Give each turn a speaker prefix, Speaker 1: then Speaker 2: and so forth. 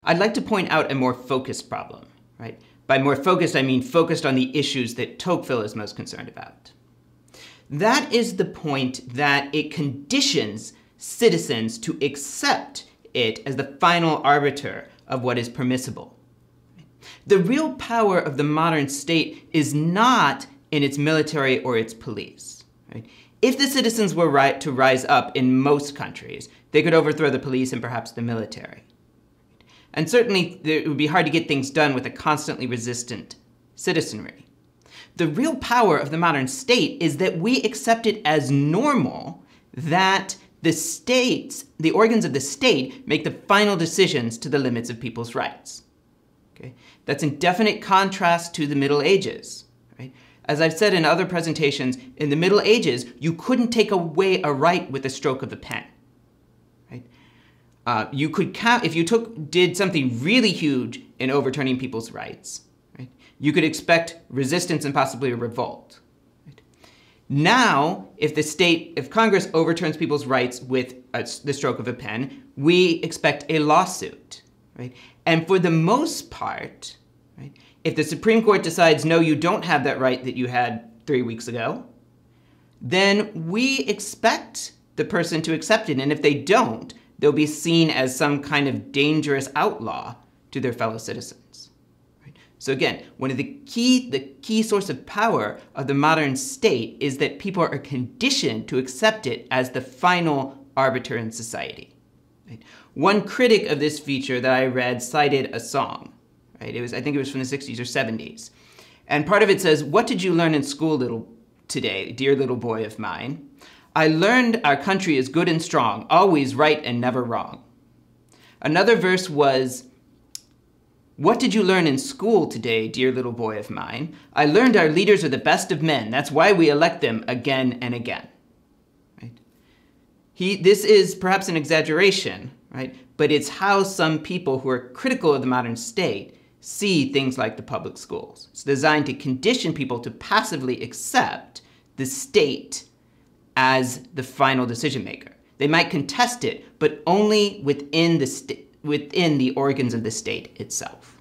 Speaker 1: I'd like to point out a more focused problem, right? By more focused, I mean focused on the issues that Tocqueville is most concerned about. That is the point that it conditions citizens to accept it as the final arbiter of what is permissible. The real power of the modern state is not in its military or its police. Right? If the citizens were to rise up in most countries, they could overthrow the police and perhaps the military. And certainly it would be hard to get things done with a constantly resistant citizenry. The real power of the modern state is that we accept it as normal that the organs of the state make the final decisions to the limits of people's rights. Okay? That's in definite contrast to the Middle Ages. Right? As I've said in other presentations, in the Middle Ages, you couldn't take away a right with a stroke of the pen. Right? You could if you did something really huge in overturning people's rights, right? You could expect resistance and possibly a revolt. Right? Now, if Congress overturns people's rights with the stroke of a pen, we expect a lawsuit. Right? And for the most part, right, if the Supreme Court decides, no, you don't have that right that you had 3 weeks ago, then we expect the person to accept it. And if they don't, they'll be seen as some kind of dangerous outlaw to their fellow citizens. Right? So again, one of the key source of power of the modern state is that people are conditioned to accept it as the final arbiter in society. Right? One critic of this feature that I read cited a song. Right? I think it was from the 60s or 70s. And part of it says, "What did you learn in school today, dear little boy of mine? I learned our country is good and strong, always right and never wrong." Another verse was, "What did you learn in school today, dear little boy of mine? I learned our leaders are the best of men. That's why we elect them again and again." Right? This is perhaps an exaggeration, right? But it's how some people who are critical of the modern state see things like the public schools. It's designed to condition people to passively accept the state as the final decision maker. They might contest it, but only within the organs of the state itself.